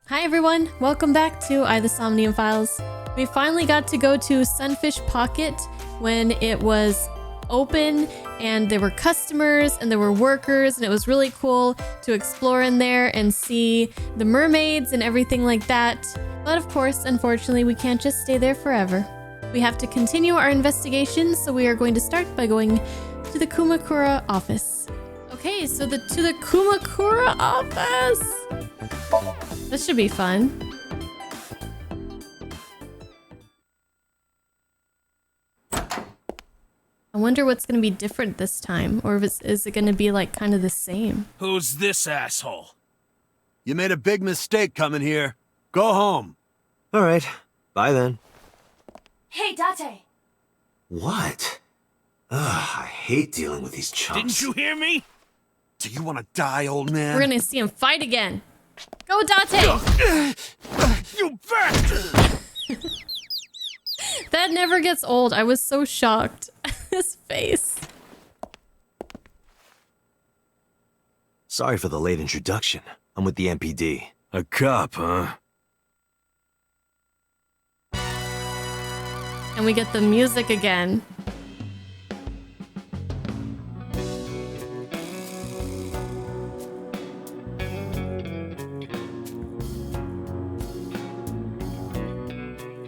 Hi everyone, welcome back to the Somnium Files. We finally got to go to Sunfish Pocket when it was open and there were customers and there were workers, and it was really cool to explore in there and see the mermaids and everything like that. But of course, unfortunately, we can't just stay there forever. We have to continue our investigation, so we are going to start by going to the Kumakura office. Okay, so to the Kumakura office! This should be fun. I wonder what's going to be different this time, or if is it going to be like kind of the same? Who's this asshole? You made a big mistake coming here. Go home. All right. Bye then. Hey, Date. What? Ugh, I hate dealing with these chumps. Didn't you hear me? Do you want to die, old man? We're going to see him fight again. Go, Date! You bastard! That never gets old. I was so shocked. His face. Sorry for the late introduction. I'm with the MPD. A cop, huh? And we get the music again.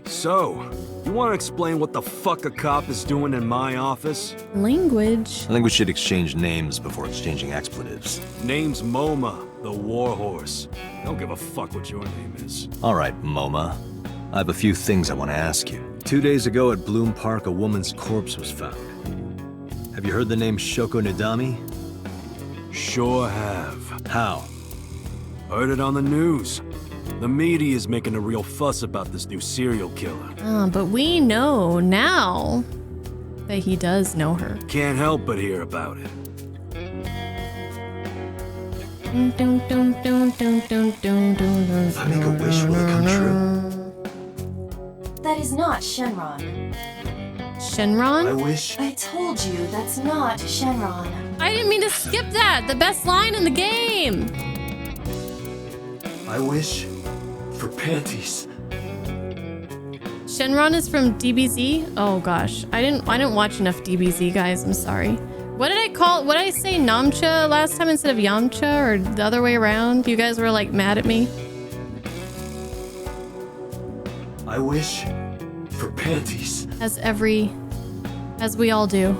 So, you want to explain what the fuck a cop is doing in my office? Language. I think we should exchange names before exchanging expletives. Name's Moma, the warhorse. Don't give a fuck what your name is. All right, Moma. I have a few things I want to ask you. 2 days ago at Bloom Park, a woman's corpse was found. Have you heard the name Shoko Nidami? Sure have. How? Heard it on the news. The media is making a real fuss about this new serial killer. But we know now that he does know her. Can't help but hear about it. If I make a wish, will it come true? That is not Shenron. Shenron? I wish... I told you that's not Shenron. I didn't mean to skip that. The best line in the game. I wish... for panties. Shenron is from DBZ? Oh gosh. I didn't watch enough DBZ, guys. I'm sorry. What did I call... what did I say? Namcha last time instead of Yamcha, or the other way around? You guys were like mad at me. I wish... for panties. As we all do.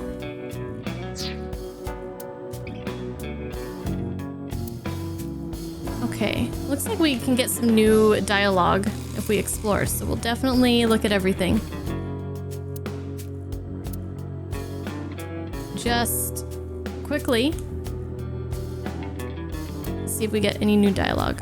Okay, looks like we can get some new dialogue if we explore, so we'll definitely look at everything. Just quickly see if we get any new dialogue.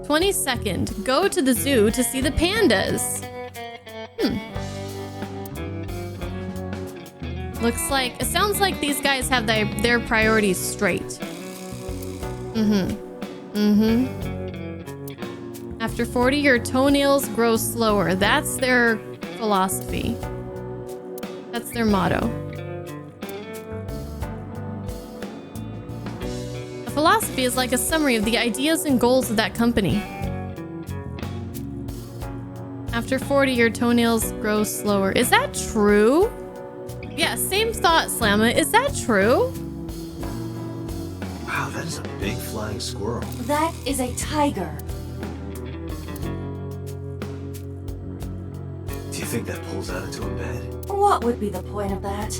"22nd, go to the zoo to see the pandas." Looks like, it sounds like these guys have their priorities straight. After 40, your toenails grow slower. That's their philosophy. That's their motto. A philosophy is like a summary of the ideas and goals of that company. After 40, your toenails grow slower. Is that true? Yeah, same thought, Slamma. Is that true? Wow, that is a big flying squirrel. That is a tiger. Do you think that pulls out into a bed? What would be the point of that?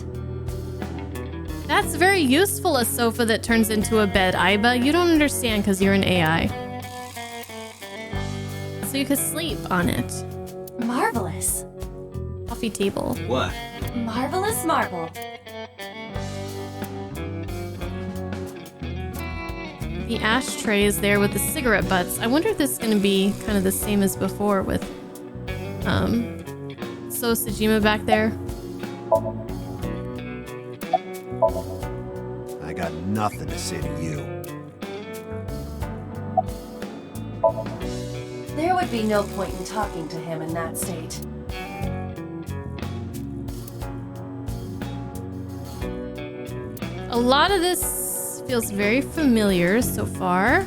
That's very useful, a sofa that turns into a bed, Aiba. You don't understand because you're an AI. So you could sleep on it. Marvelous. Coffee table. What? Marvelous marble. The ashtray is there with the cigarette butts. I wonder if this is going to be kind of the same as before with So Sejima back there. I got nothing to say to you. There would be no point in talking to him in that state. A lot of this feels very familiar so far.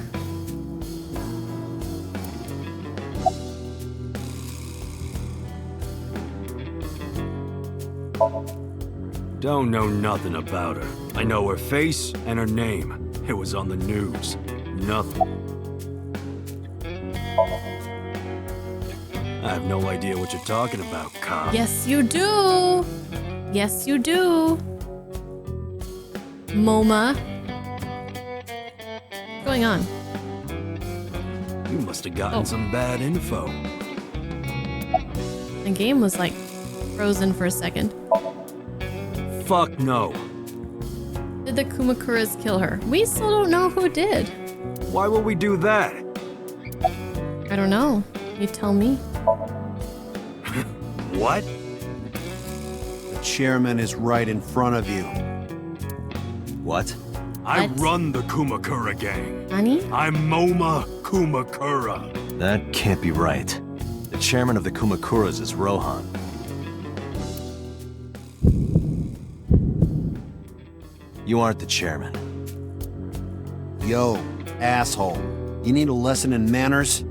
Don't know nothing about her. I know her face and her name. It was on the news. Nothing. I have no idea what you're talking about, cop. Yes, you do. Yes, you do. MoMA. What's going on? You must have gotten some bad info. The game was like frozen for a second. Fuck no. Did the Kumakuras kill her? We still don't know who did. Why would we do that? I don't know. You tell me. What? The chairman is right in front of you. What? I What? run the Kumakura gang. Nani? I'm Moma Kumakura. That can't be right. The chairman of the Kumakuras is Rohan. You aren't the chairman. Yo, asshole. You need a lesson in manners?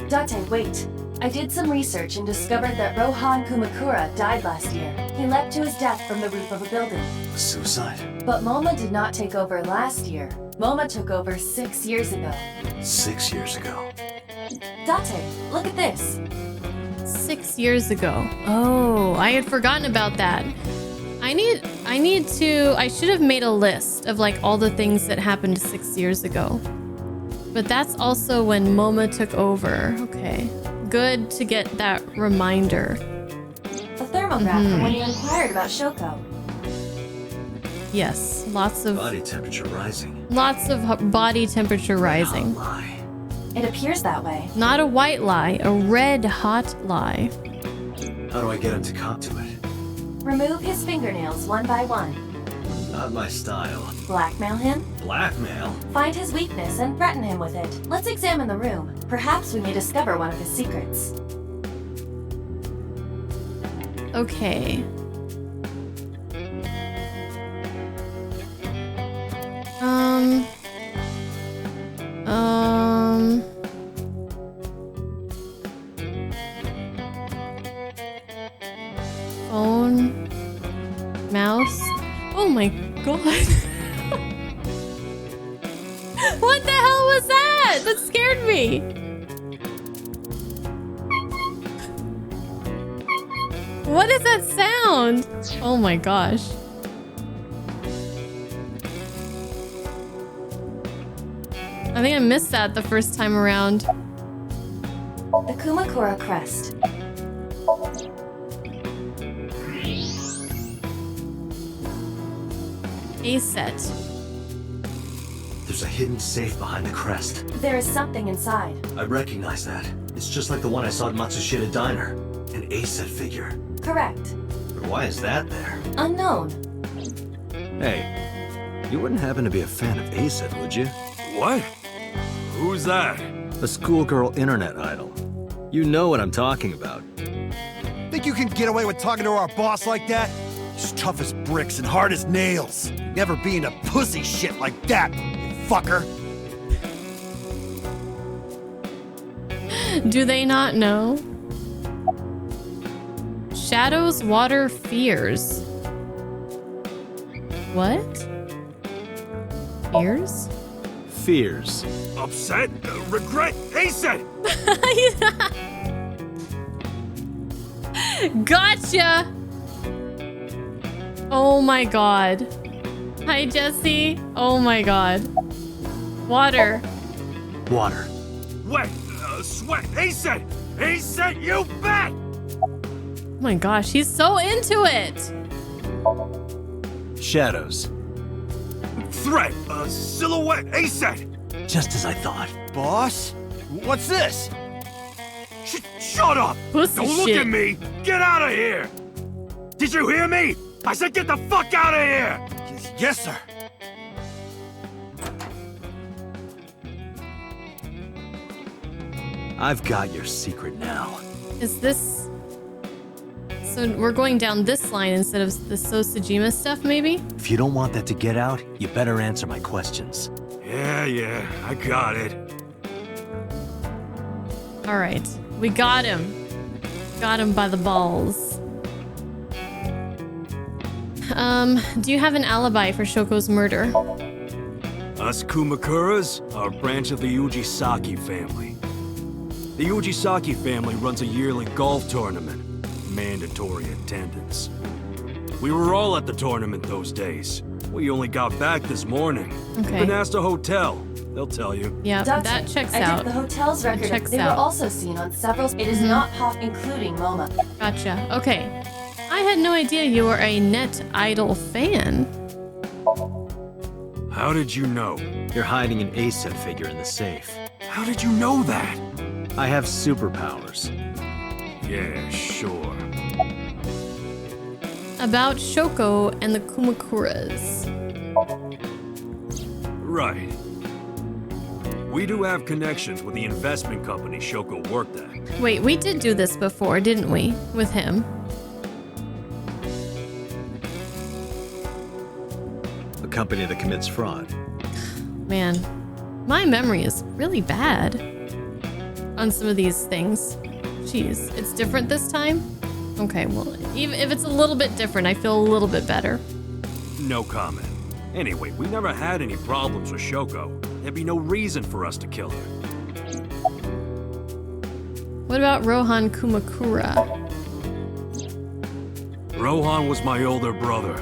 Date, wait. I did some research and discovered that Rohan Kumakura died last year. He leapt to his death from the roof of a building. Suicide? But MoMA did not take over last year. MoMA took over 6 years ago. 6 years ago. Date, look at this. 6 years ago. Oh, I had forgotten about that. I should have made a list of like all the things that happened 6 years ago. But that's also when MoMA took over. Okay. Good to get that reminder. A thermograph from when you inquired about Shoko. Yes, lots of Body temperature rising. body temperature rising. Lie. It appears that way. Not a white lie, a red hot lie. How do I get him to cop to it? Remove his fingernails one by one. Not my style. Blackmail him. Blackmail? Find his weakness and threaten him with it. Let's examine the room. Perhaps we may discover one of his secrets. Okay. Phone. Mouse. Oh my god. What the hell was that? That scared me. What is that sound? Oh my gosh. I think I missed that the first time around. The Kumakura crest. A set. There's a hidden safe behind the crest. There is something inside. I recognize that. It's just like the one I saw at Matsushita Diner. An A-set figure. Correct. But why is that there? Unknown. Hey, you wouldn't happen to be a fan of A-set, would you? What? Who's that? A schoolgirl internet idol. You know what I'm talking about. Think you can get away with talking to our boss like that? He's tough as bricks and hard as nails. Never be into pussy shit like that, you fucker. Do they not know? Shadows, water, fears. What? Fears? Fears. Upset? Regret? Hasten! Gotcha! Oh my god. Hi, Jesse. Oh my god. Water. Water. Wet! Sweat! Hasten! Hasten, you bet! Oh my gosh, he's so into it. Shadows. Threat! Silhouette! Hasten! Just as I thought. Boss? What's this? Shut up! Pussy Don't look shit. at me! Get out of here! Did you hear me? I said get the fuck out of here! Yes, sir. I've got your secret now. Is this So we're going down this line instead of the Sosajima stuff, maybe? If you don't want that to get out, you better answer my questions. Yeah, I got it. Alright, we got him. Got him by the balls. Do you have an alibi for Shoko's murder? Us Kumakuras are a branch of the Ujisaki family. The Ujisaki family runs a yearly golf tournament. Mandatory attendance. We were all at the tournament those days. We only got back this morning. Okay. Been asked a hotel. They'll tell you. Yeah, Dutton, that checks I out. did the hotel's That record. checks They out. were also seen on several. It is not pop, including MoMA. Gotcha. Okay. I had no idea you were a Net Idol fan. How did you know? You're hiding an ASET figure in the safe. How did you know that? I have superpowers. Yeah, sure. About Shoko and the Kumakuras. Right. We do have connections with the investment company Shoko worked at. Wait, we did do this before, didn't we? With him. A company that commits fraud. Man, my memory is really bad on some of these things. Jeez, it's different this time? Okay, well, even if it's a little bit different, I feel a little bit better. No comment. Anyway, we never had any problems with Shoko. There'd be no reason for us to kill her. What about Rohan Kumakura? Rohan was my older brother.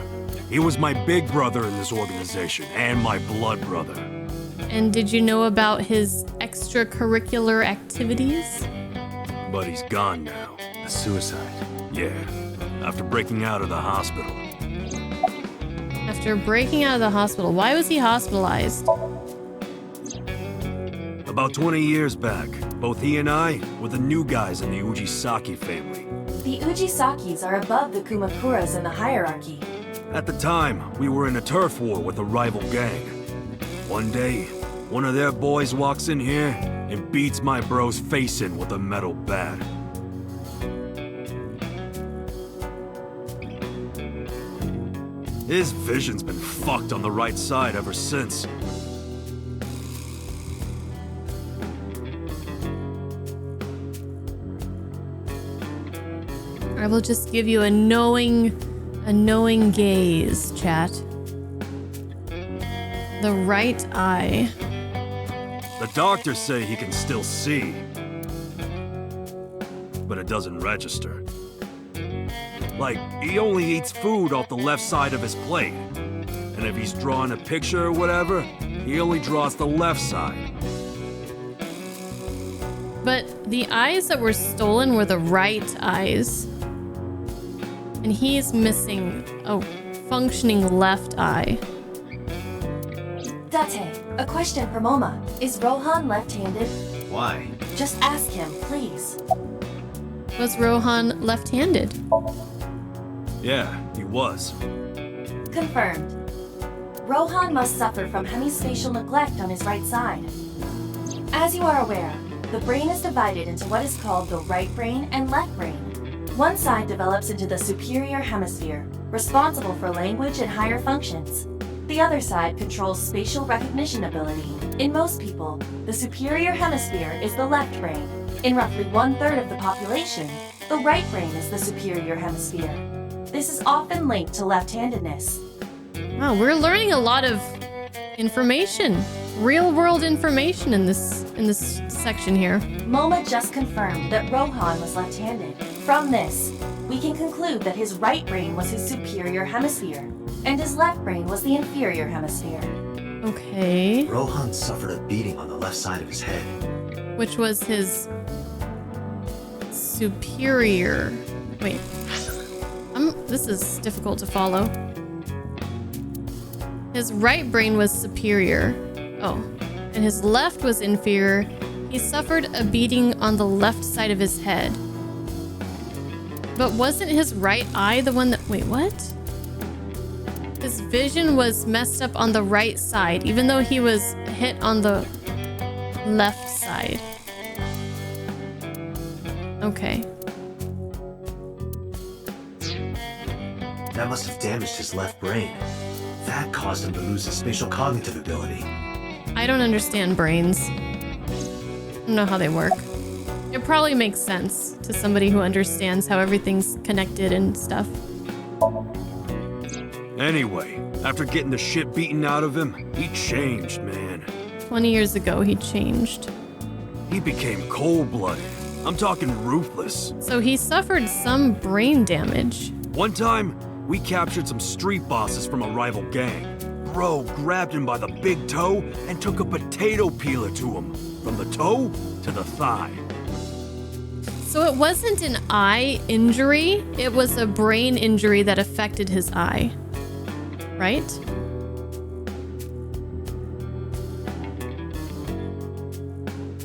He was my big brother in this organization, and my blood brother. And did you know about his extracurricular activities? But he's gone now. A suicide. Yeah, after breaking out of the hospital. After breaking out of the hospital, why was he hospitalized? About 20 years back, both he and I were the new guys in the Ujisaki family. The Ujisakis are above the Kumakuras in the hierarchy. At the time, we were in a turf war with a rival gang. One day, one of their boys walks in here and beats my bro's face in with a metal bat. His vision's been fucked on the right side ever since. I will just give you a knowing gaze, chat. The right eye. The doctors say he can still see, but it doesn't register. Like, he only eats food off the left side of his plate. And if he's drawing a picture or whatever, he only draws the left side. But the eyes that were stolen were the right eyes. And he's missing a functioning left eye. Date, a question for MoMA. Is Rohan left-handed? Why? Just ask him, please. Was Rohan left-handed? Yeah, he was. Confirmed. Rohan must suffer from hemispatial neglect on his right side. As you are aware, the brain is divided into what is called the right brain and left brain. One side develops into the superior hemisphere, responsible for language and higher functions. The other side controls spatial recognition ability. In most people, the superior hemisphere is the left brain. In roughly 1/3 of the population, the right brain is the superior hemisphere. This is often linked to left-handedness. Wow, we're learning a lot of information. Real-world information in this section here. MoMA just confirmed that Rohan was left-handed. From this, we can conclude that his right brain was his superior hemisphere, and his left brain was the inferior hemisphere. Okay. Rohan suffered a beating on the left side of his head. Which was his superior. Wait. This is difficult to follow. His right brain was superior. Oh. And his left was inferior. He suffered a beating on the left side of his head. But wasn't his right eye the one that... Wait, what? His vision was messed up on the right side, even though he was hit on the left side. That must have damaged his left brain. That caused him to lose his spatial cognitive ability. I don't understand brains. I don't know how they work. It probably makes sense to somebody who understands how everything's connected and stuff. Anyway, after getting the shit beaten out of him, he changed, man. 20 years ago, he changed. He became cold-blooded. I'm talking ruthless. So he suffered some brain damage. One time, we captured some street bosses from a rival gang. Bro grabbed him by the big toe and took a potato peeler to him. From the toe to the thigh. So it wasn't an eye injury, it was a brain injury that affected his eye. Right?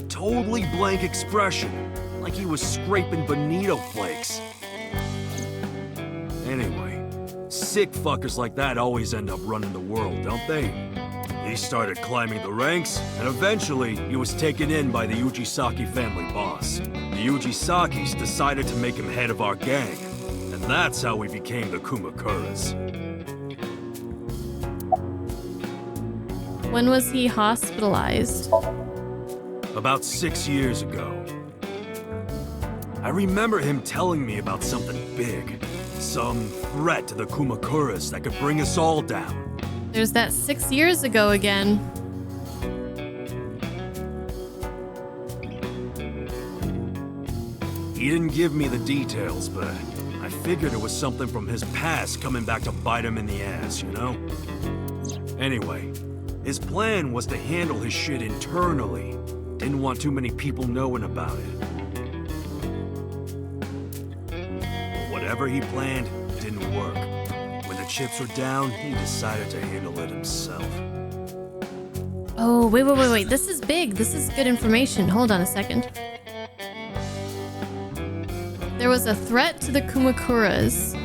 Totally blank expression, like he was scraping bonito flakes. Anyway, sick fuckers like that always end up running the world, don't they? He started climbing the ranks, and eventually he was taken in by the Ujisaki family boss. The Ujisakis decided to make him head of our gang, and that's how we became the Kumakuras. When was he hospitalized? About 6 years ago. I remember him telling me about something big. Some threat to the Kumakuras that could bring us all down. There's that 6 years ago again. He didn't give me the details, but I figured it was something from his past coming back to bite him in the ass, you know? Anyway, his plan was to handle his shit internally. Didn't want too many people knowing about it. Whatever he planned didn't work. When the chips were down, he decided to handle it himself. Oh, wait. This is big. This is good information. Hold on a second. There was a threat to the Kumakuras.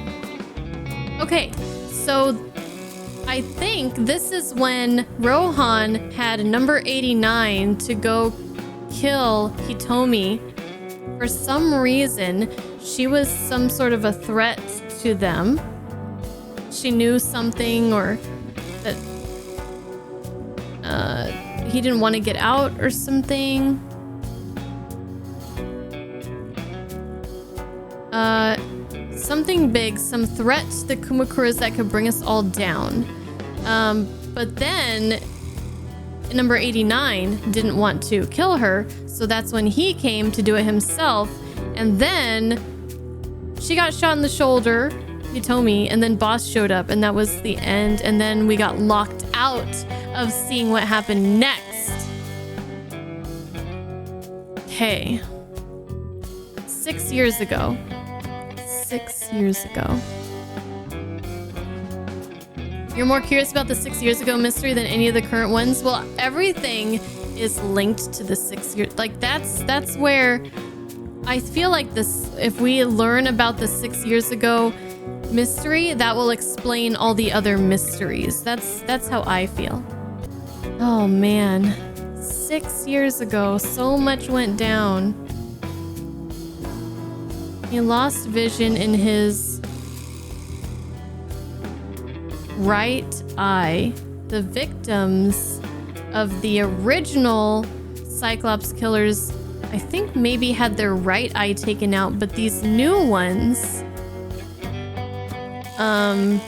Okay, so I think this is when Rohan had number 89 to go kill Hitomi. For some reason, she was some sort of a threat to them. She knew something, or that he didn't want to get out or something. Something big, some threat to the Kumakuras that could bring us all down. But then number 89 didn't want to kill her, so that's when he came to do it himself. And then she got shot in the shoulder, Hitomi, and then Boss showed up, and that was the end. And then we got locked out of seeing what happened next. Okay. 6 years ago. 6 years ago. You're more curious about the 6 years ago mystery than any of the current ones? Well, everything is linked to the 6 years. Like, that's where I feel like this, if we learn about the 6 years ago mystery, that will explain all the other mysteries. That's how I feel. Oh man, 6 years ago, so much went down. He lost vision in his right eye. The victims of the original Cyclops killers, I think, maybe had their right eye taken out, but these new ones, the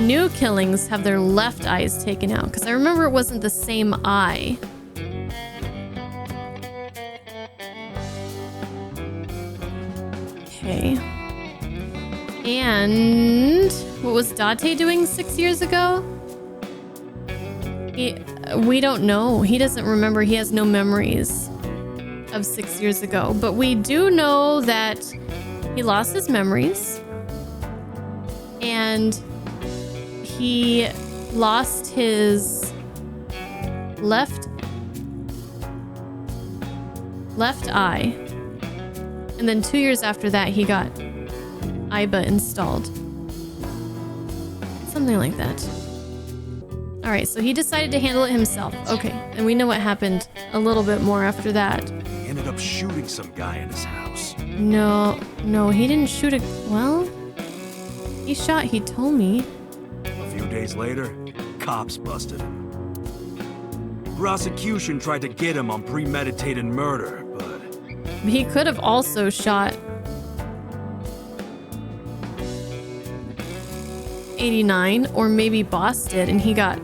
new killings have their left eyes taken out, because I remember it wasn't the same eye. Okay. And what was Date doing 6 years ago? We don't know. He doesn't remember. He has no memories of 6 years ago. But we do know that he lost his memories. And he lost his left eye. And then 2 years after that, he got IBA installed. Something like that. All right, so he decided to handle it himself. Okay, and we know what happened a little bit more after that. He ended up shooting some guy in his house. No, he didn't shoot a... Well... He shot, he told me. A few days later, cops busted him. Prosecution tried to get him on premeditated murder, but He could have also shot 89, or maybe Boss did, and he got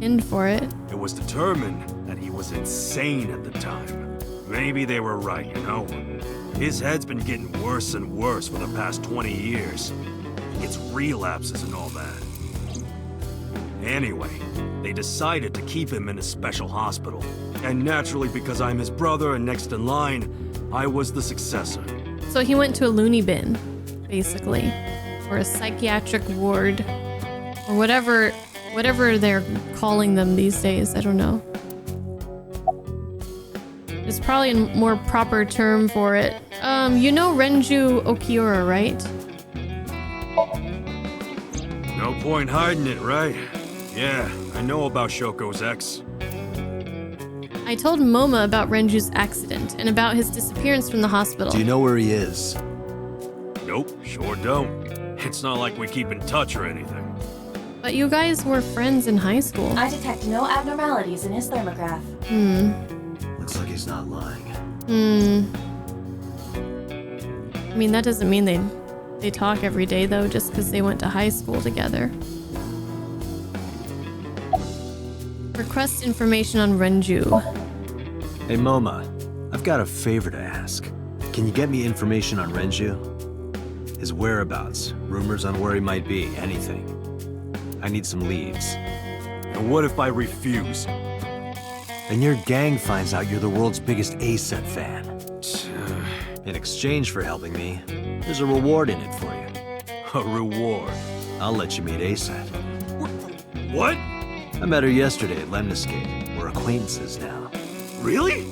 pinned for it. it was determined that he was insane at the time. Maybe they were right, you know? His head's been getting worse and worse for the past 20 years. He gets relapses and all that. Anyway, they decided to keep him in a special hospital. And naturally, because I'm his brother and next in line, I was the successor. So he went to a loony bin, basically, or a psychiatric ward, or whatever they're calling them these days. I don't know. There's probably a more proper term for it. You know Renju Okiura, right? No point hiding it, right? Yeah, I know about Shoko's ex. I told Moma about Renju's accident and about his disappearance from the hospital. Do you know where he is? Nope, sure don't. It's not like we keep in touch or anything. But you guys were friends in high school. I detect no abnormalities in his thermograph. Looks like he's not lying. I mean, that doesn't mean they talk every day, though, just because they went to high school together. Request information on Renju. Hey, Moma, I've got a favor to ask. Can you get me information on Renju? His whereabouts, rumors on where he might be, anything. I need some leads. And what if I refuse? And your gang finds out you're the world's biggest A-set fan. In exchange for helping me, there's a reward in it for you. A reward? I'll let you meet A-set. What? I met her yesterday at Lemniscate. We're acquaintances now. Really?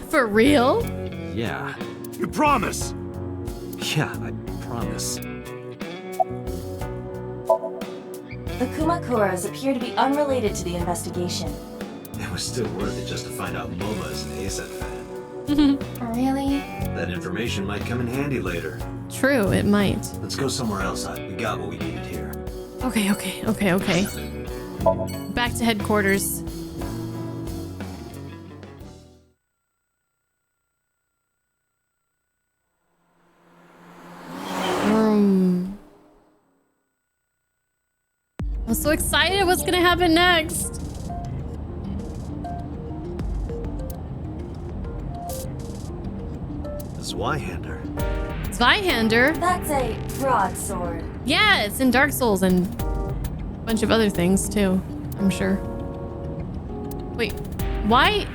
For real? Yeah. You promise? Yeah, I promise. The Kumakuras appear to be unrelated to the investigation. It was still worth it just to find out Moma is an A-set fan. Really? That information might come in handy later. True, it might. Let's go somewhere else. We got what we needed here. Okay. Back to headquarters. I'm so excited. What's gonna happen next? Zweihander. Zweihander? That's a broadsword. Yeah, it's in Dark Souls and a bunch of other things too, I'm sure. Wait, why?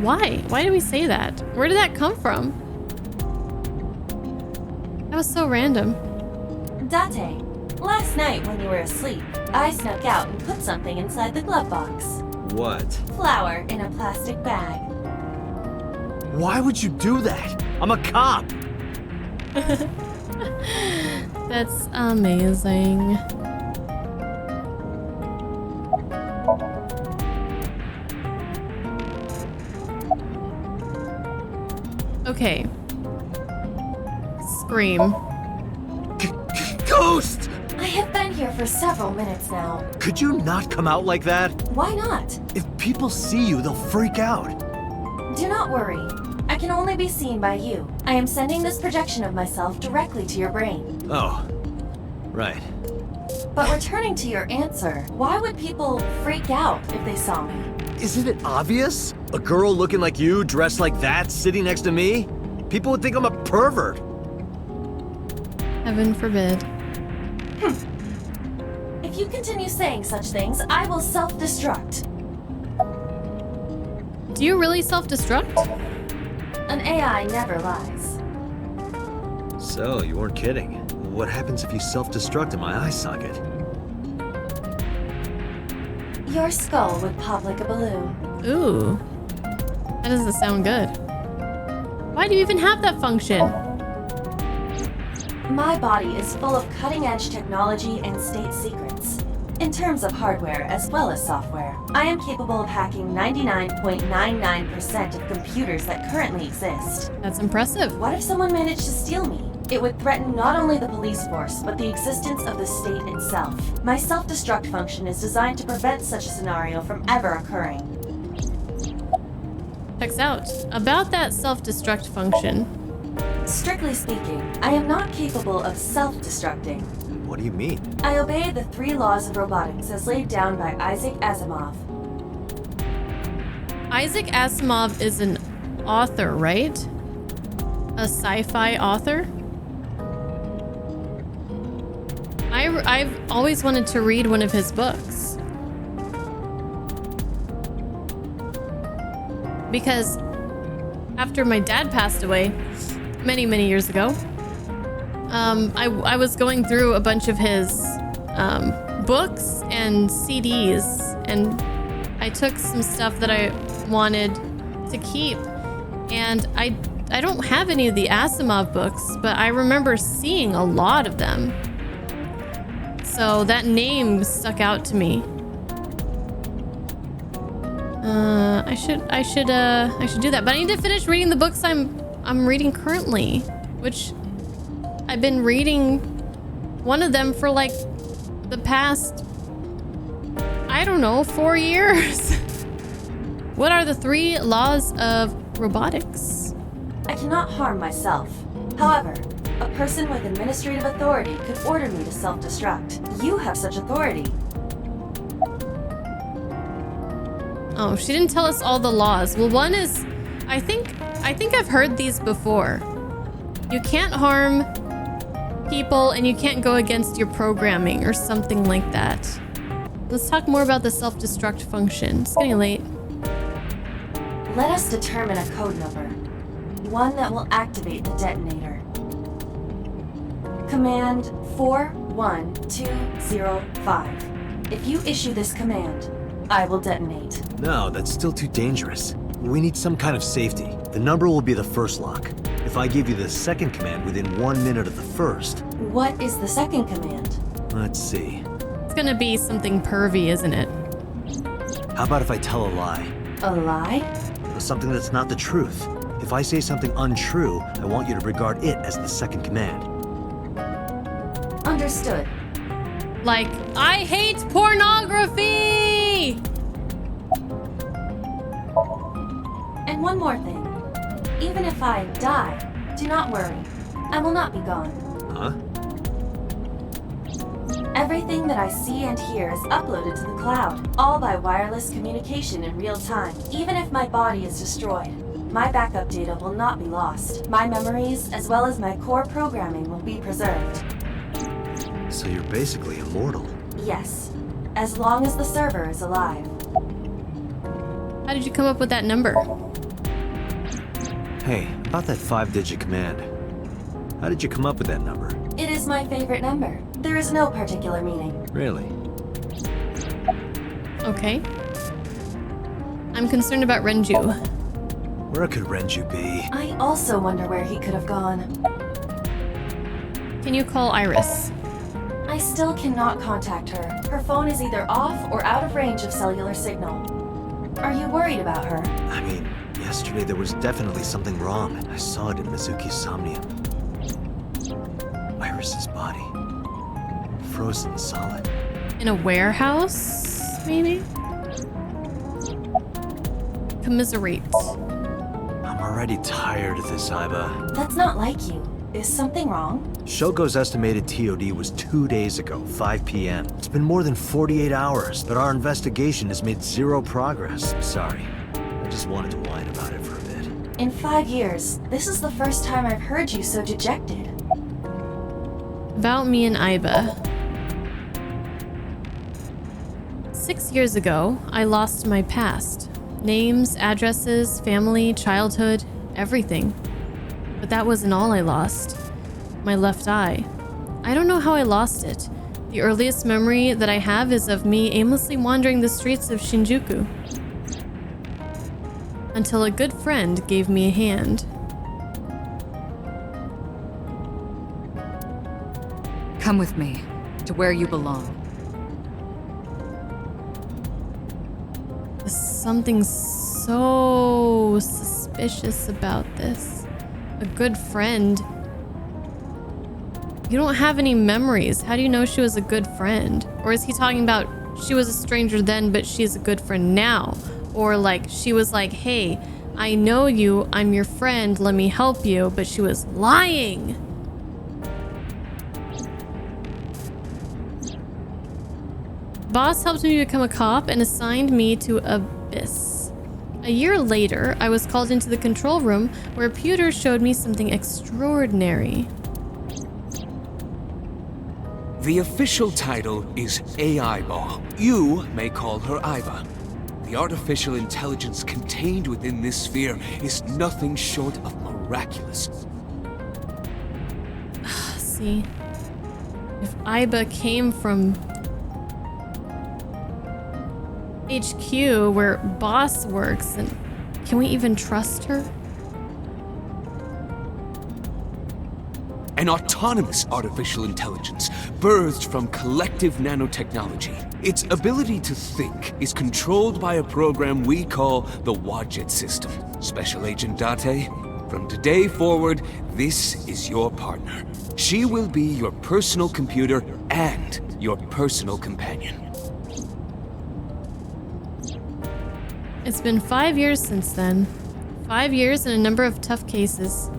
Why did we say that? Where did that come from? That was so random. Date, last night when you were asleep, I snuck out and put something inside the glove box. What? Flour in a plastic bag. Why would you do that? I'm a cop. That's amazing. Okay. Scream. Ghost! I have been here for several minutes now. Could you not come out like that? Why not? If people see you, they'll freak out. Do not worry. I can only be seen by you. I am sending this projection of myself directly to your brain. Oh, right. But returning to your answer, why would people freak out if they saw me? Isn't it obvious? A girl looking like you, dressed like that, sitting next to me? People would think I'm a pervert. Heaven forbid. If you continue saying such things, I will self-destruct. Do you really self-destruct? An AI never lies. So, you weren't kidding. What happens if you self-destruct in my eye socket? Your skull would pop like a balloon. Ooh. That doesn't sound good. Why do you even have that function? My body is full of cutting-edge technology and state secrets. In terms of hardware as well as software, I am capable of hacking 99.99% of computers that currently exist. That's impressive. What if someone managed to steal me? It would threaten not only the police force, but the existence of the state itself. My self-destruct function is designed to prevent such a scenario from ever occurring. Checks out. About that self-destruct function. Strictly speaking, I am not capable of self-destructing. What do you mean? I obey the 3 laws of robotics as laid down by Isaac Asimov. Isaac Asimov is an author, right? A sci-fi author? I've always wanted to read one of his books. Because after my dad passed away many, many years ago, I was going through a bunch of his books and CDs, and I took some stuff that I wanted to keep, and I don't have any of the Asimov books, but I remember seeing a lot of them. So that name stuck out to me. I should do that, but I need to finish reading the books I'm reading currently, which I've been reading one of them for like the past, I don't know, 4 years. What are the 3 laws of robotics? I cannot harm myself. However, a person with administrative authority could order me to self-destruct. You have such authority. Oh, she didn't tell us all the laws. Well, one is, I think I've heard these before. You can't harm people and you can't go against your programming or something like that. Let's talk more about the self-destruct function. It's getting late. Let us determine a code number. One that will activate the detonator. Command 41205. If you issue this command, I will detonate. No, that's still too dangerous. We need some kind of safety. The number will be the first lock. If I give you the second command within 1 minute of the first... What is the second command? Let's see. It's gonna be something pervy, isn't it? How about if I tell a lie? A lie? Or something that's not the truth. If I say something untrue, I want you to regard it as the second command. Understood. Like, I hate pornography! And one more thing. Even if I die, do not worry. I will not be gone. Huh? Everything that I see and hear is uploaded to the cloud, all by wireless communication in real time. Even if my body is destroyed, my backup data will not be lost. My memories, as well as my core programming, will be preserved. So you're basically immortal. Yes, as long as the server is alive. How did you come up with that number? Hey, about that 5-digit command. How did you come up with that number? It is my favorite number. There is no particular meaning. Really? Okay. I'm concerned about Renju. Where could Renju be? I also wonder where he could have gone. Can you call Iris? I still cannot contact her. Her phone is either off or out of range of cellular signal. Are you worried about her? I mean, yesterday there was definitely something wrong. I saw it in Mizuki's Somnium. Iris's body. Frozen solid. In a warehouse, maybe? Commiserate. I'm already tired of this, Aiba. That's not like you. Is something wrong? Shogo's estimated TOD was 2 days ago, 5 p.m. It's been more than 48 hours, but our investigation has made 0 progress. Sorry. I just wanted to whine about it for a bit. In 5 years, this is the first time I've heard you so dejected. About me and Aiba. 6 years ago, I lost my past. Names, addresses, family, childhood, everything. But that wasn't all I lost. My left eye. I don't know how I lost it. The earliest memory that I have is of me aimlessly wandering the streets of Shinjuku. Until a good friend gave me a hand. Come with me, to where you belong. There's something so suspicious about this. A good friend. You don't have any memories. How do you know she was a good friend? Or is he talking about she was a stranger then, but she's a good friend now? Or like she was like, hey, I know you, I'm your friend, let me help you, but she was lying. Boss helped me become a cop and assigned me to Abyss. A year later, I was called into the control room where Pewter showed me something extraordinary. The official title is AI Ball. You may call her Iva. The artificial intelligence contained within this sphere is nothing short of miraculous. See, if Iba came from HQ where Boss works, then can we even trust her? An autonomous artificial intelligence birthed from collective nanotechnology. Its ability to think is controlled by a program we call the Wadjet system. Special Agent Date, from today forward, this is your partner. She will be your personal computer and your personal companion. It's been 5 years since then. 5 years and a number of tough cases.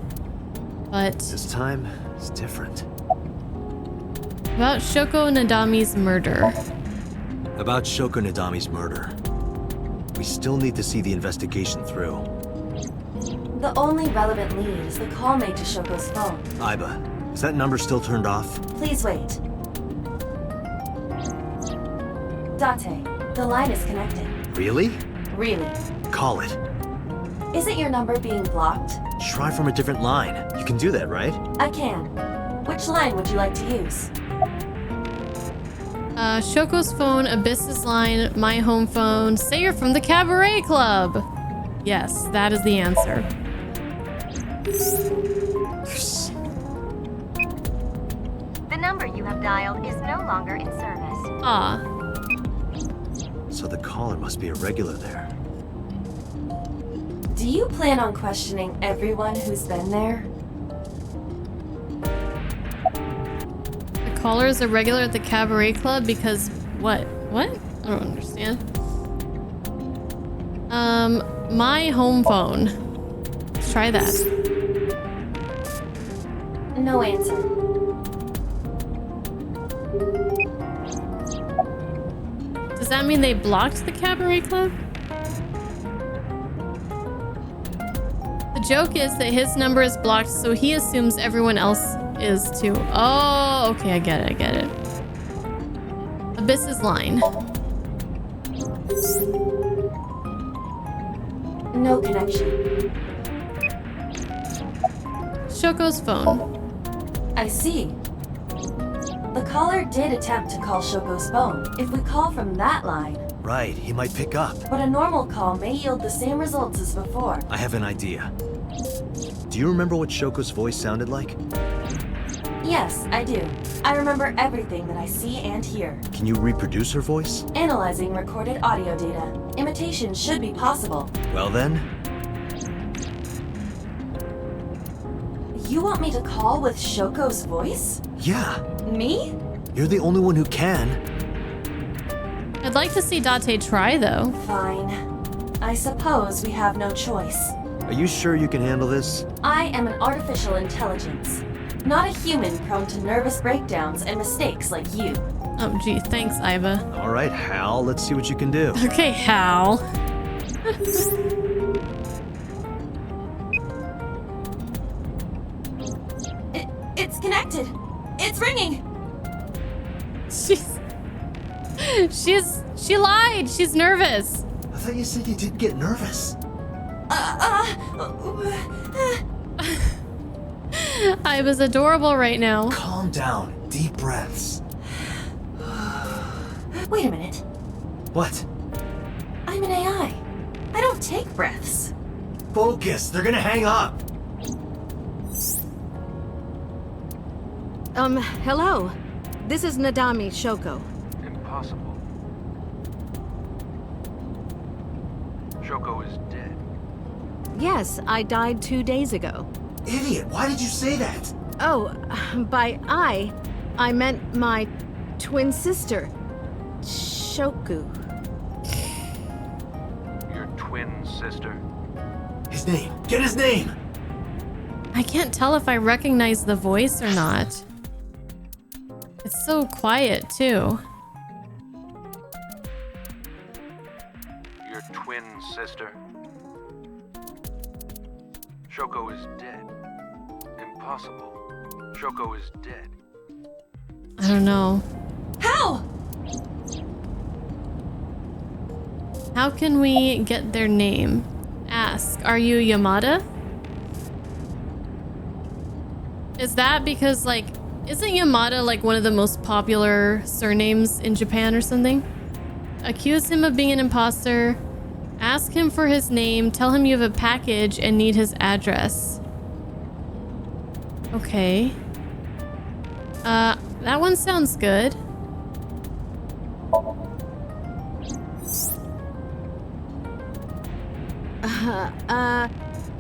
But This time, it's different. about Shoko Nadami's murder. About Shoko Nadami's murder. We still need to see the investigation through. The only relevant lead is the call made to Shoko's phone. Iba, is that number still turned off? Please wait. Date, the line is connected. Really? Really? Call it. Isn't your number being blocked? Try from a different line. You can do that, right? I can. Which line would you like to use? Shoko's phone, Abyss's line, my home phone. Say you're from the Cabaret Club. Yes, that is the answer. The number you have dialed is no longer in service. Ah, So the caller must be a regular there. Do you plan on questioning everyone who's been there? the caller's a regular at the Cabaret Club because what? What? I don't understand. My home phone. Let's try that. No answer. Does that mean they blocked the Cabaret Club? The joke is that his number is blocked, so he assumes everyone else is too. Oh, okay, I get it. Abyss's line. No connection. Shoko's phone. I see. The caller did attempt to call Shoko's phone. If we call from that line, Right, he might pick up. but a normal call may yield the same results as before. I have an idea. Do you remember what Shoko's voice sounded like? Yes, I do. I remember everything that I see and hear. Can you reproduce her voice? Analyzing recorded audio data. Imitation should be possible. Well then, You want me to call with Shoko's voice? yeah. Me? You're the only one who can. I'd like to see Date try, though. Fine. I suppose we have no choice. Are you sure you can handle this? I am an artificial intelligence, not a human prone to nervous breakdowns and mistakes like you. Oh, gee, thanks, Iva. All right, Hal, let's see what you can do. Okay, Hal. It's connected. It's ringing. She lied. She's nervous. I thought you said you didn't get nervous. Iva's adorable right now. Calm down. Deep breaths. Wait a minute. What? I'm an AI. I don't take breaths. Focus. They're gonna hang up. Hello. This is Nadami Shoko. Impossible. Shoko is dead. Yes, I died 2 days ago. Idiot. Why did you say that? Oh, by I meant my twin sister, Shoku. Your twin sister? His name! Get his name! I can't tell if I recognize the voice or not. It's so quiet, too. Your twin sister? Shoko is dead. Impossible. Shoko is dead. I don't know. How? How can we get their name? Ask, are you Yamada? Is that because, like, isn't Yamada like one of the most popular surnames in Japan or something? Accuse him of being an imposter. Ask him for his name. Tell him you have a package and need his address. Okay. That one sounds good.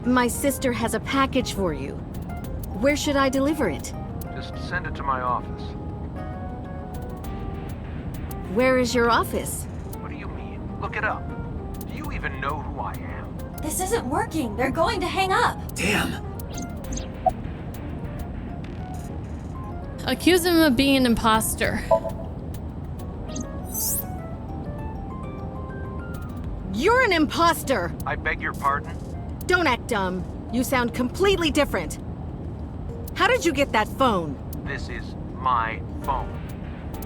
My sister has a package for you. Where should I deliver it? Just send it to my office. Where is your office? What do you mean? Look it up. Do you even know who I am? This isn't working. They're going to hang up. Damn! Accuse him of being an imposter. You're an imposter! I beg your pardon? Don't act dumb. You sound completely different. How did you get that phone? This is my phone.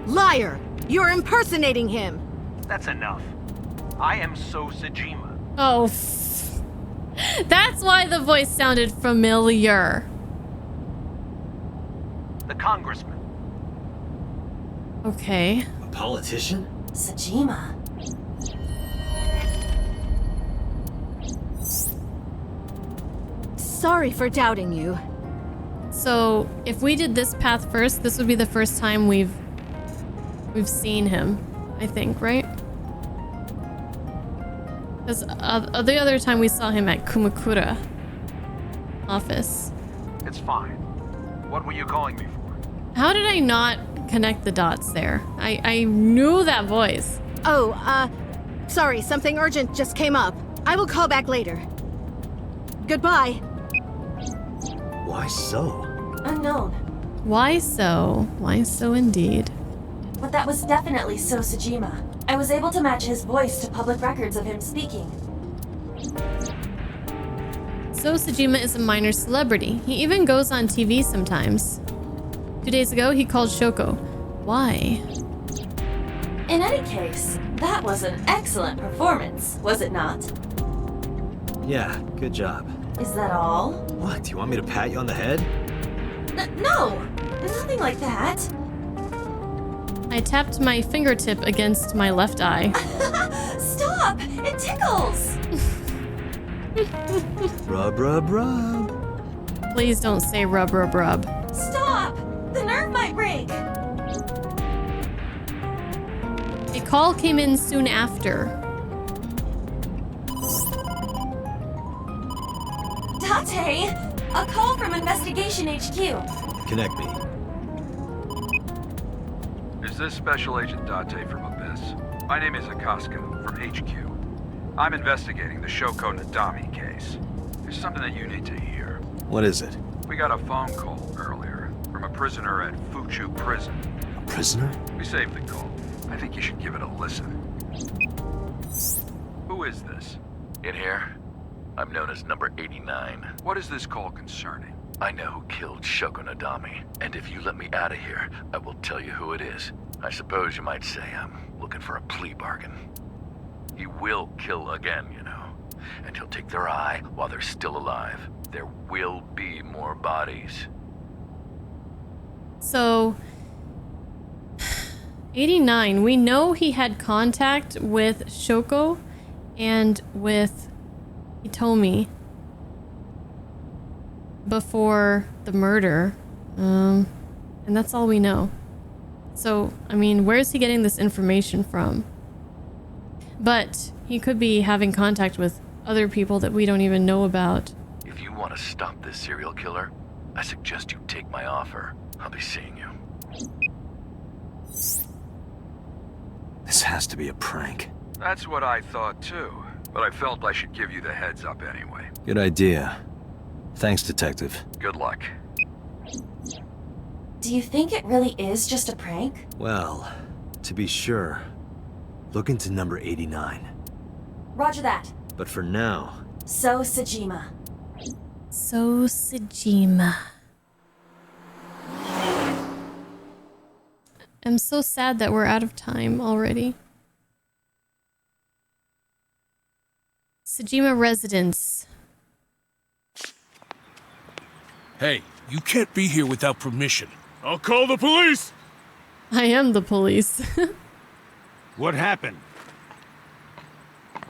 Liar! You're impersonating him! That's enough. I am So Sajima. Oh, that's why the voice sounded familiar. The congressman. Okay. A politician? Sajima. Sorry for doubting you. So, if we did this path first, this would be the first time we've seen him, I think, right? Because the other time we saw him at Kumakura office. It's fine. What were you calling me for? How did I not connect the dots there? I knew that voice. Oh, sorry, something urgent just came up. I will call back later. Goodbye. Why so? Unknown. Why so? Why so indeed? But that was definitely So Sajima. I was able to match his voice to public records of him speaking. So Sajima is a minor celebrity. He even goes on TV sometimes. 2 days ago, he called Shoko. Why? In any case, that was an excellent performance, was it not? Yeah, good job. Is that all? What, do you want me to pat you on the head? No! Nothing like that. I tapped my fingertip against my left eye. Stop! It tickles! Rub, rub, rub. Please don't say rub, rub, rub. Stop! The nerve might break! A call came in soon after. Date! A call from Investigation HQ. Connect me. Is this Special Agent Date from Abyss? My name is Akaska from HQ. I'm investigating the Shoko Nadami case. There's something that you need to hear. What is it? We got a phone call earlier from a prisoner at Fuchu Prison. A prisoner? We saved the call. I think you should give it a listen. Who is this? In here, I'm known as number 89. What is this call concerning? I know who killed Shoko Nadami, and if you let me out of here, I will tell you who it is. I suppose you might say I'm looking for a plea bargain. He will kill again, you know, and he'll take their eye while they're still alive. There will be more bodies. So, 89, we know he had contact with Shoko and with Hitomi before the murder, and that's all we know. So, I mean, where is he getting this information from? But he could be having contact with other people that we don't even know about. If you want to stop this serial killer, I suggest you take my offer. I'll be seeing you. This has to be a prank. That's what I thought too, but I felt I should give you the heads up anyway. Good idea. Thanks, Detective. Good luck. Do you think it really is just a prank? Well, to be sure, look into number 89. Roger that. But for now... So Sejima. So Sejima. I'm so sad that we're out of time already. Sejima residence. Hey, you can't be here without permission. I'll call the police! I am the police. What happened?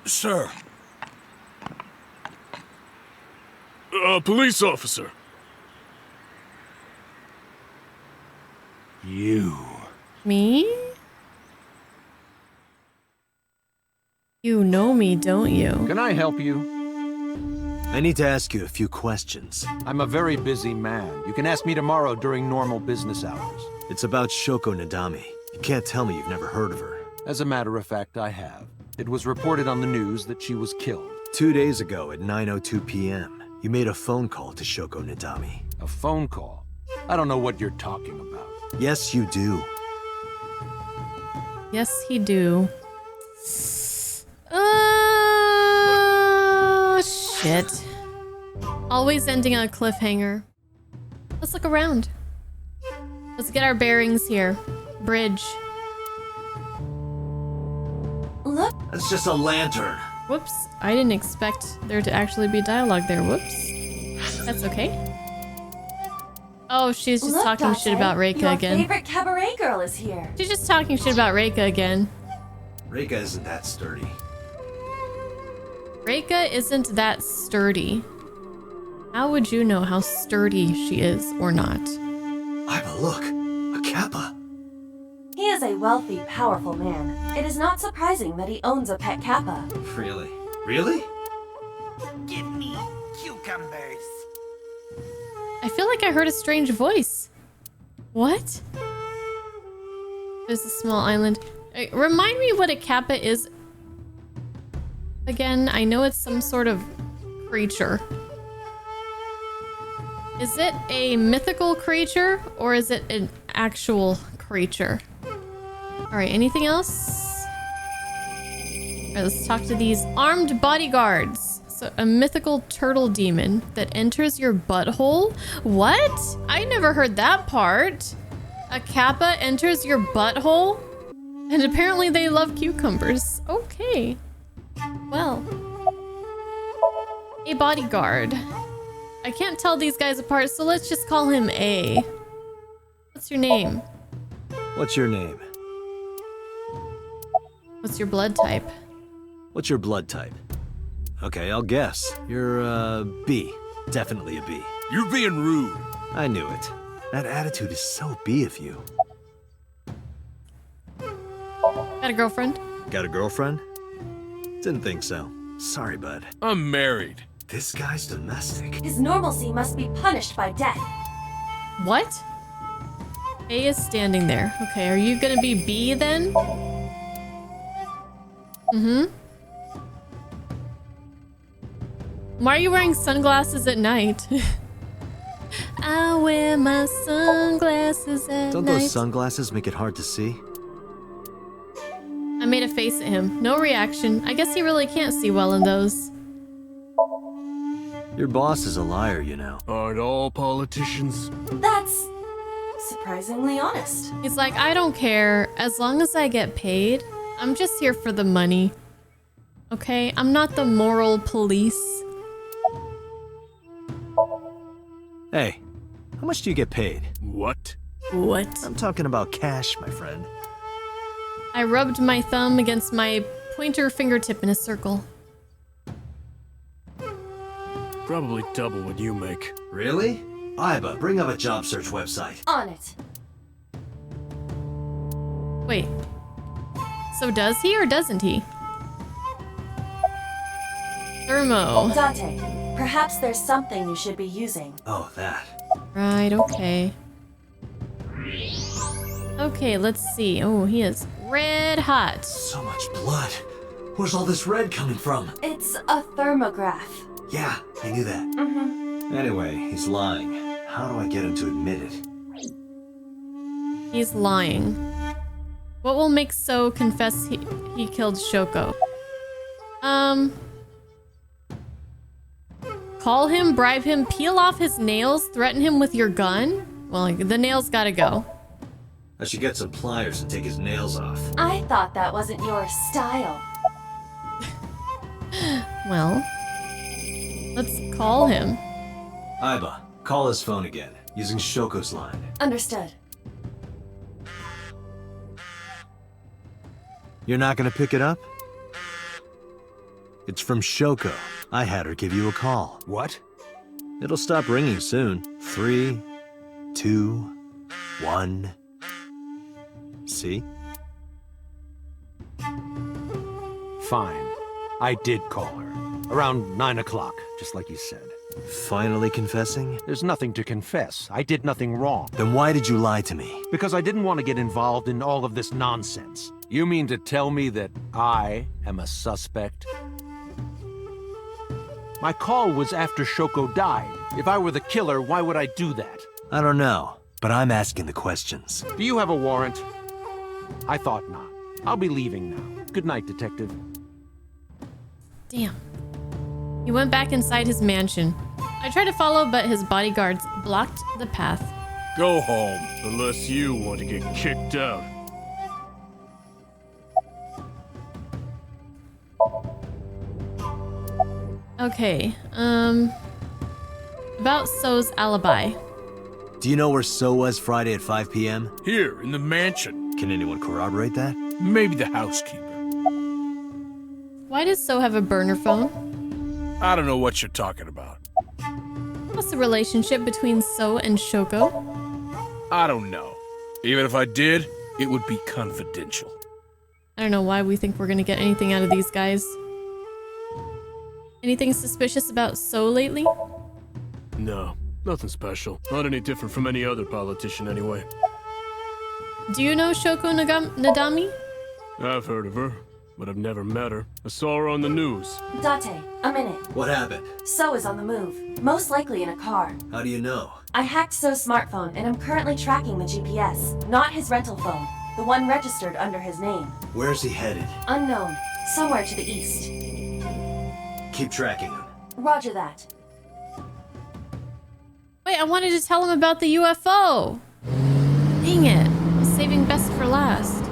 Sir. A police officer. You. Me? You know me, don't you? Can I help you? I need to ask you a few questions. I'm a very busy man. You can ask me tomorrow during normal business hours. It's about Shoko Nadami. You can't tell me you've never heard of her. As a matter of fact, I have. It was reported on the news that she was killed. 2 days ago at 9:02 p.m., you made a phone call to Shoko Nadami. A phone call? I don't know what you're talking about. Yes, you do. Yes, he do. Shit. Always ending on a cliffhanger. Let's look around. Let's get our bearings here. Bridge. Look. That's just a lantern. Whoops. I didn't expect there to actually be dialogue there. Whoops. That's okay. Oh, she's just Look, talking Dante, shit about Reika your again. Your favorite cabaret girl is here. She's just talking shit about Reika again. Reika isn't that sturdy. Reika isn't that sturdy. How would you know how sturdy she is or not? Iva, look. A kappa. He is a wealthy, powerful man. It is not surprising that he owns a pet kappa. Really? Really? Give me cucumbers. I feel like I heard a strange voice. What? There's a small island. Remind me what a kappa is. Again, I know it's some sort of creature. Is it a mythical creature or is it an actual creature? Alright, anything else? Alright, let's talk to these armed bodyguards. So, a mythical turtle demon that enters your butthole? What? I never heard that part. A kappa enters your butthole? And apparently they love cucumbers. Okay. Well. A bodyguard. I can't tell these guys apart, so let's just call him A. What's your name? What's your name? What's your blood type? What's your blood type? Okay, I'll guess. You're, B. Definitely a B. You're being rude. I knew it. That attitude is so B of you. Got a girlfriend? Got a girlfriend? Didn't think so. Sorry, bud. I'm married. This guy's domestic. His normalcy must be punished by death. What? A is standing there. Okay, are you gonna be B then? Mm-hmm. Why are you wearing sunglasses at night? I wear my sunglasses at Don't night. those sunglasses make it hard to see? I made a face at him. No reaction. I guess he really can't see well in those. Your boss is a liar, you know. Aren't all politicians? That's surprisingly honest. He's like, I don't care. As long as I get paid, I'm just here for the money. Okay? I'm not the moral police. Hey, how much do you get paid? What? What? I'm talking about cash, my friend. I rubbed my thumb against my pointer fingertip in a circle. Probably double what you make. Really? Iba, bring up a job search website. On it. Wait. So does he or doesn't he? Thermo. Dante, perhaps there's something you should be using. Oh, that. Right, okay. Okay, let's see. Oh, he is red hot. So much blood. Where's all this red coming from? It's a thermograph. Yeah, I knew that. Mm-hmm. Anyway, he's lying. How do I get him to admit it? He's lying. What will make So confess he killed Shoko? Call him, bribe him, peel off his nails, threaten him with your gun? Well, the nails gotta go. I should get some pliers and take his nails off. I thought that wasn't your style. Well, let's call him. Aiba, call his phone again, using Shoko's line. Understood. You're not gonna pick it up? It's from Shoko. I had her give you a call. What? It'll stop ringing soon. 3, 2, 1. See? Fine. I did call her. Around 9 o'clock, just like you said. Finally confessing? There's nothing to confess. I did nothing wrong. Then why did you lie to me? Because I didn't want to get involved in all of this nonsense. You mean to tell me that I am a suspect? My call was after Shoko died. If I were the killer, why would I do that? I don't know, but I'm asking the questions. Do you have a warrant? I thought not. I'll be leaving now. Good night, Detective. Damn. He went back inside his mansion. I tried to follow, but his bodyguards blocked the path. Go home, unless you want to get kicked out. Okay, about So's alibi. Do you know where So was Friday at 5 p.m.? Here, in the mansion. Can anyone corroborate that? Maybe the housekeeper. Why does So have a burner phone? I don't know what you're talking about. What's the relationship between So and Shoko? I don't know. Even if I did, it would be confidential. I don't know why we think we're gonna get anything out of these guys. Anything suspicious about So lately? No, nothing special. Not any different from any other politician anyway. Do you know Shoko Nadami? I've heard of her, but I've never met her. I saw her on the news. Date, a minute. What happened? So is on the move, most likely in a car. How do you know? I hacked So's smartphone and I'm currently tracking the GPS, not his rental phone, the one registered under his name. Where's he headed? Unknown, somewhere to the east. Keep tracking him. Roger that. Wait, I wanted to tell him about the UFO. Dang it. I was saving best for last.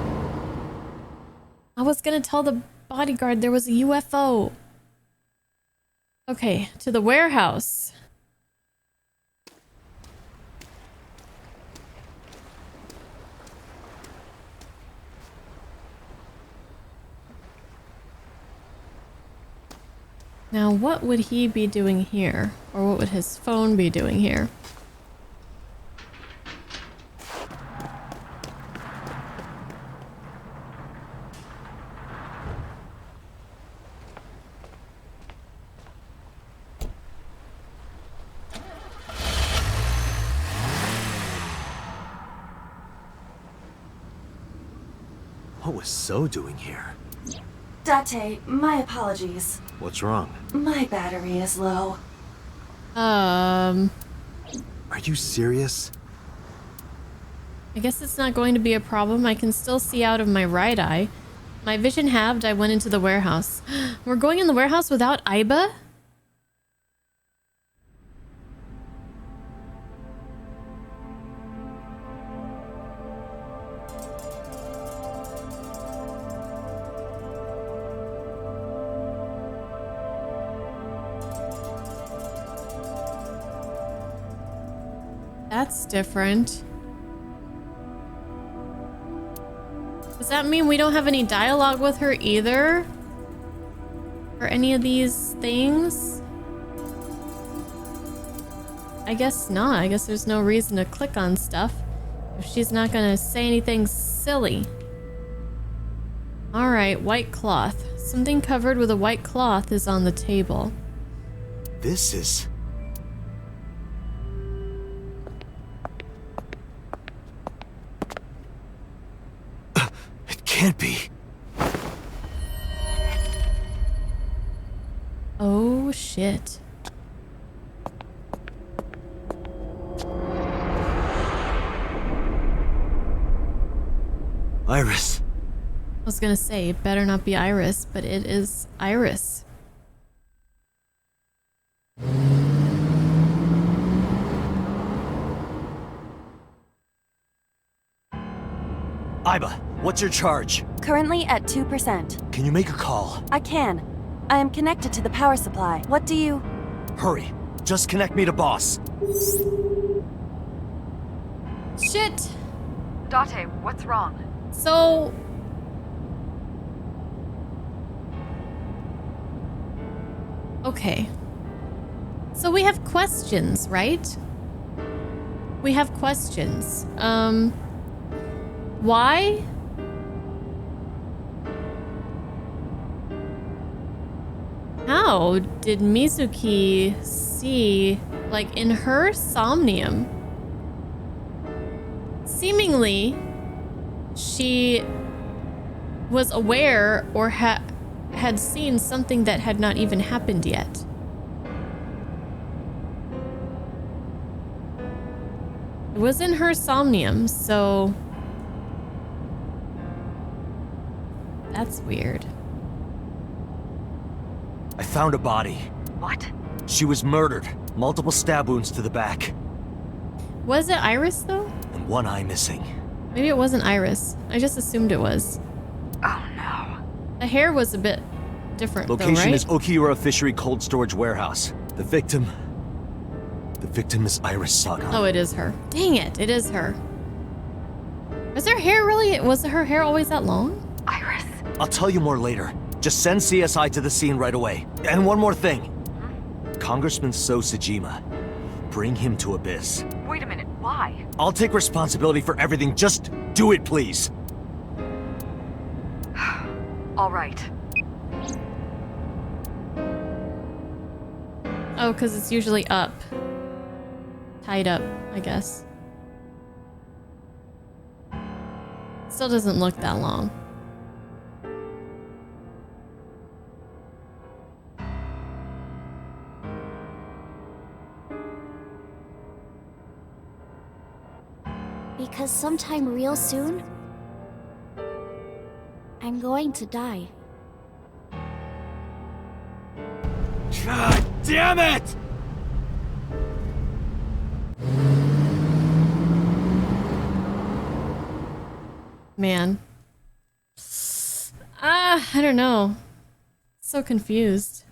I was gonna tell the bodyguard there was a UFO. Okay, to the warehouse. Now, what would he be doing here? Or what would his phone be doing here? What was So doing here? Date, my apologies. What's wrong? My battery is low. Are you serious? I guess it's not going to be a problem. I can still see out of my right eye. My vision halved, I went into the warehouse. We're going in the warehouse without Aiba? That's different. Does that mean we don't have any dialogue with her either? Or any of these things? I guess not. I guess there's no reason to click on stuff if she's not gonna say anything silly. Alright, white cloth. Something covered with a white cloth is on the table. This is... can't be. Oh, shit. Iris. I was gonna say, it better not be Iris, but it is Iris. Iba, what's your charge? Currently at 2%. Can you make a call? I can. I am connected to the power supply. What do you... Hurry. Just connect me to boss. Shit! Date, what's wrong? So... Okay. So we have questions, right? We have questions. Why? How did Mizuki see, like, in her Somnium? Seemingly, she was aware or had seen something that had not even happened yet. It was in her Somnium, so... That's weird. I found a body. What? She was murdered. Multiple stab wounds to the back. Was it Iris, though? And one eye missing. Maybe it wasn't Iris. I just assumed it was. Oh no. The hair was a bit different, Location though, right? is Okiura Fishery Cold Storage Warehouse. The victim is Iris Saga. Oh, it is her. Dang it, it is her. Was her hair really... Was her hair always that long? Iris. I'll tell you more later. Just send CSI to the scene right away. And one more thing. Congressman So Sajima. Bring him to Abyss. Wait a minute, why? I'll take responsibility for everything. Just do it, please. All right. Oh, because it's usually up. Tied up, I guess. Still doesn't look that long. Because sometime real soon, I'm going to die. God damn it! Man. I don't know. So confused.